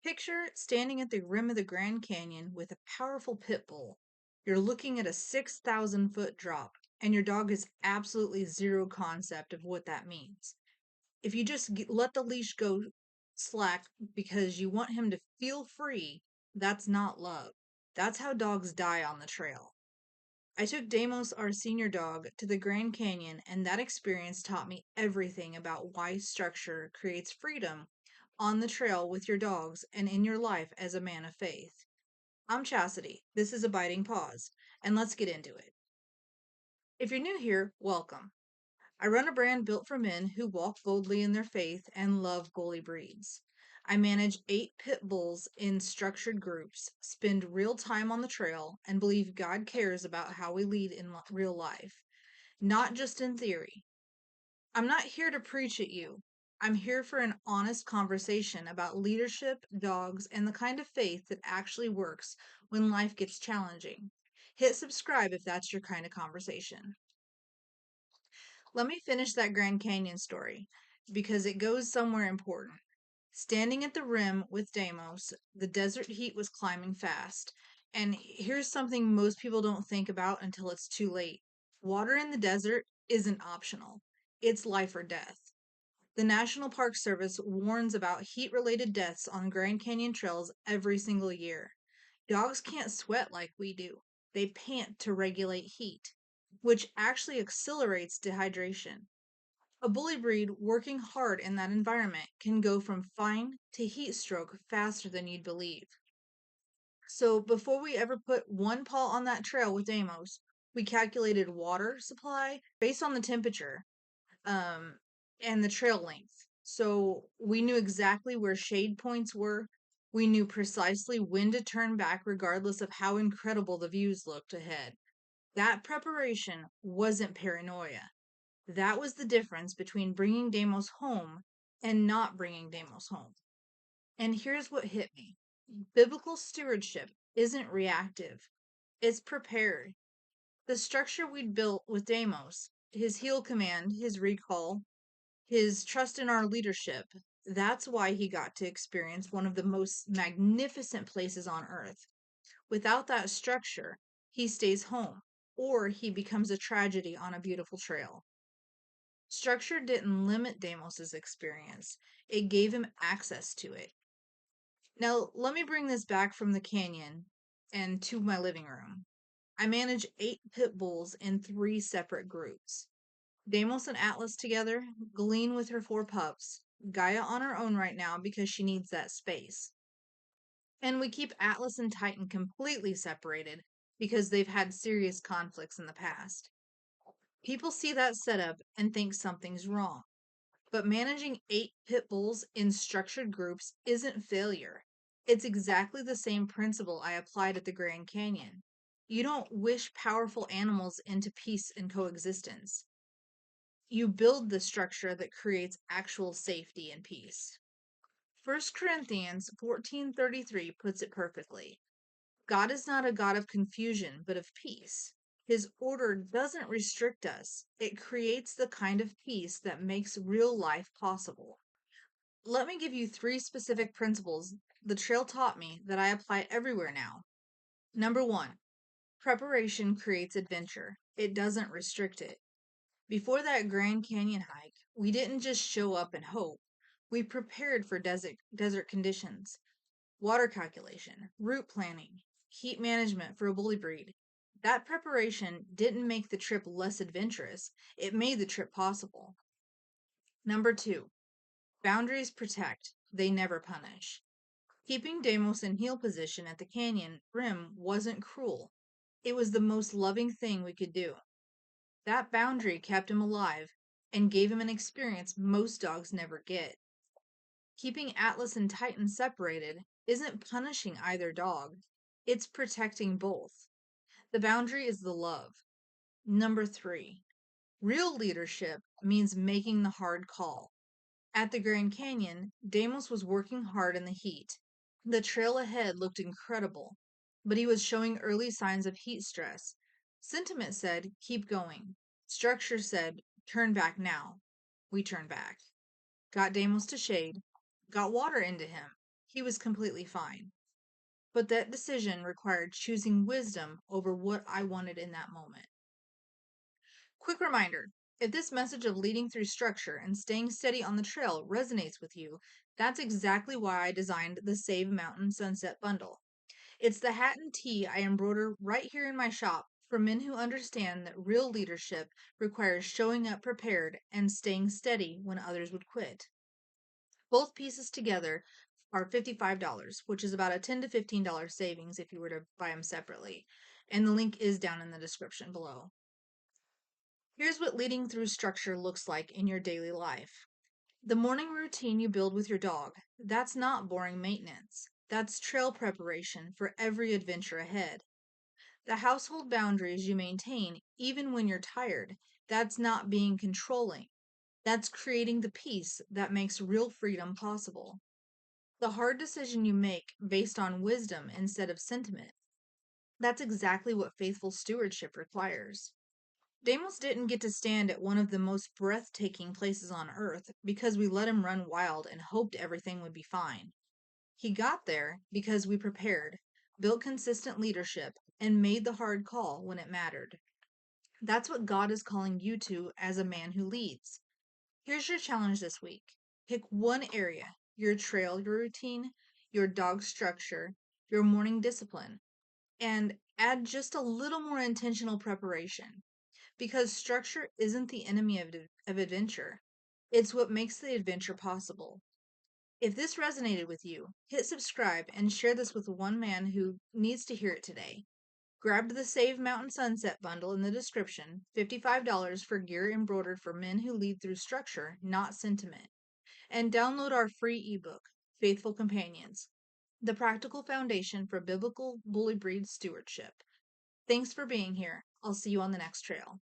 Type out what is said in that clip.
Picture standing at the rim of the Grand Canyon with a powerful pit bull. You're looking at a 6,000-foot drop, and your dog has absolutely zero concept of what that means. If you just let the leash go slack because you want him to feel free, that's not love. That's how dogs die on the trail. I took Deimos, our senior dog, to the Grand Canyon, and that experience taught me everything about why structure creates freedom on the trail with your dogs and in your life as a man of faith. I'm Chastity. This is Abiding Pause, and let's get into it. If you're new here, welcome. I run a brand built for men who walk boldly in their faith and love bully breeds. I manage 8 pit bulls in structured groups, spend real time on the trail, and believe God cares about how we lead in real life, not just in theory. I'm not here to preach at you. I'm here for an honest conversation about leadership, dogs, and the kind of faith that actually works when life gets challenging. Hit subscribe if that's your kind of conversation. Let me finish that Grand Canyon story because it goes somewhere important. Standing at the rim with Deimos, the desert heat was climbing fast. And here's something most people don't think about until it's too late. Water in the desert isn't optional. It's life or death. The National Park Service warns about heat-related deaths on Grand Canyon trails every single year. Dogs can't sweat like we do. They pant to regulate heat, which actually accelerates dehydration. A bully breed working hard in that environment can go from fine to heat stroke faster than you'd believe. So before we ever put one paw on that trail with Deimos, we calculated water supply based on the temperature um, and the trail length. So we knew exactly where shade points were. We knew precisely when to turn back, regardless of how incredible the views looked ahead. That preparation wasn't paranoia. That was the difference between bringing Deimos home and not bringing Deimos home. And here's what hit me. Biblical stewardship isn't reactive, it's prepared. The structure we'd built with Deimos, his heel command, his recall, his trust in our leadership, that's why he got to experience one of the most magnificent places on earth. Without that structure, he stays home, or he becomes a tragedy on a beautiful trail. Structure didn't limit Deimos's experience, it gave him access to it. Now, let me bring this back from the canyon and to my living room. I manage 8 pit bulls in 3 separate groups. Deimos and Atlas together, Glean with her 4 pups, Gaia on her own right now because she needs that space. And we keep Atlas and Titan completely separated because they've had serious conflicts in the past. People see that setup and think something's wrong. But managing 8 pit bulls in structured groups isn't failure. It's exactly the same principle I applied at the Grand Canyon. You don't wish powerful animals into peace and coexistence. You build the structure that creates actual safety and peace. 1 Corinthians 14:33 puts it perfectly. God is not a God of confusion, but of peace. His order doesn't restrict us. It creates the kind of peace that makes real life possible. Let me give you 3 specific principles the trail taught me that I apply everywhere now. Number 1, preparation creates adventure. It doesn't restrict it. Before that Grand Canyon hike, we didn't just show up and hope. We prepared for desert conditions, water calculation, route planning, heat management for a bully breed. That preparation didn't make the trip less adventurous, it made the trip possible. Number 2, boundaries protect, they never punish. Keeping Deimos in heel position at the canyon rim wasn't cruel. It was the most loving thing we could do. That boundary kept him alive and gave him an experience most dogs never get. Keeping Atlas and Titan separated isn't punishing either dog, it's protecting both. The boundary is the love. Number 3, real leadership means making the hard call. At the Grand Canyon, Deimos was working hard in the heat. The trail ahead looked incredible, but he was showing early signs of heat stress. Sentiment said, keep going. Structure said, turn back now. We turned back. Got Deimos to shade, got water into him. he was completely fine. But that decision required choosing wisdom over what I wanted in that moment. Quick reminder, if this message of leading through structure and staying steady on the trail resonates with you, that's exactly why I designed the Save Mountain Sunset Bundle. It's the hat and tee I embroider right here in my shop for men who understand that real leadership requires showing up prepared and staying steady when others would quit. Both pieces together are $55, which is about a $10 to $15 savings if you were to buy them separately. And the link is down in the description below. Here's what leading through structure looks like in your daily life. The morning routine you build with your dog, that's not boring maintenance. That's trail preparation for every adventure ahead. The household boundaries you maintain, even when you're tired, that's not being controlling. That's creating the peace that makes real freedom possible. The hard decision you make based on wisdom instead of sentiment, that's exactly what faithful stewardship requires. Deimos didn't get to stand at one of the most breathtaking places on earth because we let him run wild and hoped everything would be fine. He got there because we prepared, built consistent leadership, and made the hard call when it mattered. That's what God is calling you to as a man who leads. Here's your challenge this week. Pick one area, your trail, your routine, your dog structure, your morning discipline, and add just a little more intentional preparation. Because structure isn't the enemy of adventure, it's what makes the adventure possible. If this resonated with you, hit subscribe and share this with one man who needs to hear it today. Grab the Save Mountain Sunset bundle in the description, $55 for gear embroidered for men who lead through structure, not sentiment. And download our free ebook, Faithful Companions, the practical foundation for biblical bully breed stewardship. Thanks for being here. I'll see you on the next trail.